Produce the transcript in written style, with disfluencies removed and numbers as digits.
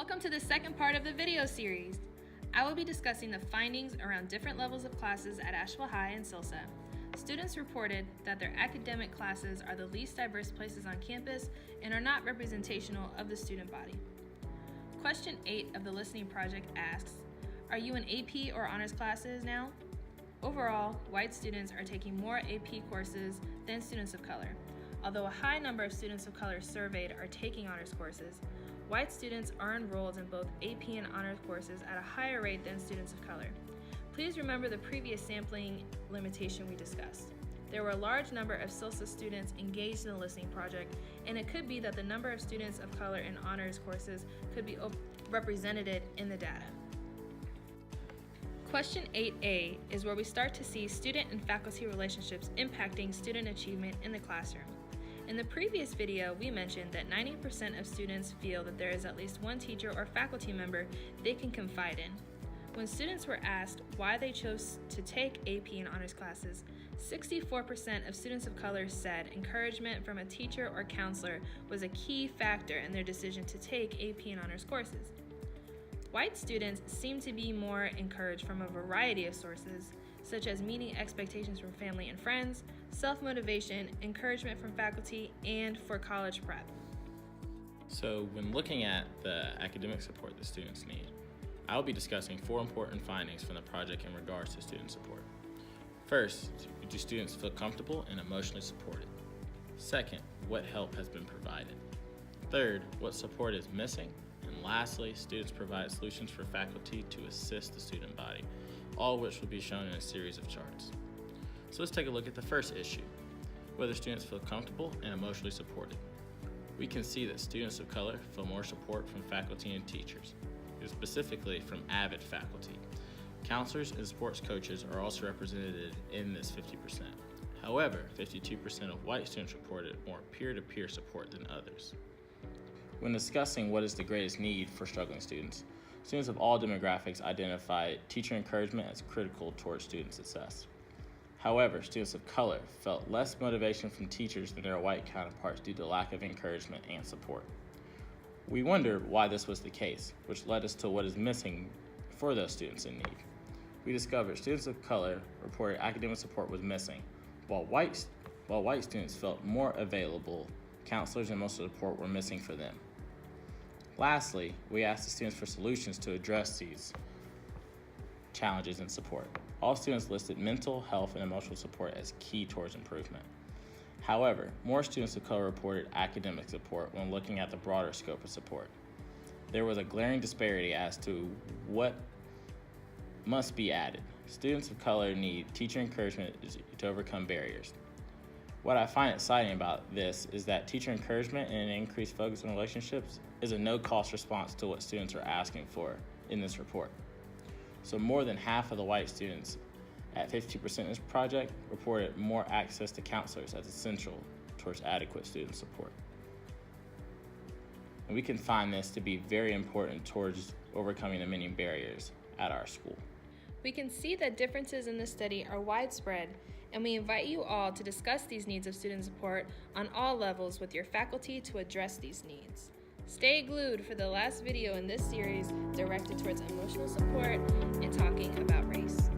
Welcome to the second part of the video series. I will be discussing the findings around different levels of classes at Asheville High and Silsa. Students reported that their academic classes are the least diverse places on campus and are not representational of the student body. Question 8 of the listening project asks, are you in AP or honors classes now? Overall, white students are taking more AP courses than students of color. Although a high number of students of color surveyed are taking honors courses, white students are enrolled in both AP and honors courses at a higher rate than students of color. Please remember the previous sampling limitation we discussed. There were a large number of Silsa students engaged in the listening project, and it could be that the number of students of color in honors courses could be represented in the data. Question 8A is where we start to see student and faculty relationships impacting student achievement in the classroom. In the previous video, we mentioned that 90% of students feel that there is at least one teacher or faculty member they can confide in. When students were asked why they chose to take AP and honors classes, 64% of students of color said encouragement from a teacher or counselor was a key factor in their decision to take AP and honors courses. White students seem to be more encouraged from a variety of sources, such as meeting expectations from family and friends, self-motivation, encouragement from faculty, and for college prep. So when looking at the academic support that students need, I will be discussing 4 important findings from the project in regards to student support. First, do students feel comfortable and emotionally supported? Second, what help has been provided? Third, what support is missing? And lastly, students provide solutions for faculty to assist the student body, all of which will be shown in a series of charts. So let's take a look at the first issue, whether students feel comfortable and emotionally supported. We can see that students of color feel more support from faculty and teachers, specifically from AVID faculty. Counselors and sports coaches are also represented in this 50%. However, 52% of white students reported more peer-to-peer support than others. When discussing what is the greatest need for struggling students of all demographics identify teacher encouragement as critical towards student success. However, students of color felt less motivation from teachers than their white counterparts due to lack of encouragement and support. We wondered why this was the case, which led us to what is missing for those students in need. We discovered students of color reported academic support was missing, while white students felt more available, counselors and emotional support were missing for them. Lastly, we asked the students for solutions to address these challenges and support. All students listed mental, health, and emotional support as key towards improvement. However, more students of color reported academic support when looking at the broader scope of support. There was a glaring disparity as to what must be added. Students of color need teacher encouragement to overcome barriers. What I find exciting about this is that teacher encouragement and an increased focus on relationships is a no-cost response to what students are asking for in this report. So more than half of the white students at 52% in this project reported more access to counselors as essential towards adequate student support. And we can find this to be very important towards overcoming the many barriers at our school. We can see that differences in this study are widespread, and we invite you all to discuss these needs of student support on all levels with your faculty to address these needs. Stay glued for the last video in this series directed towards emotional support and talking about race.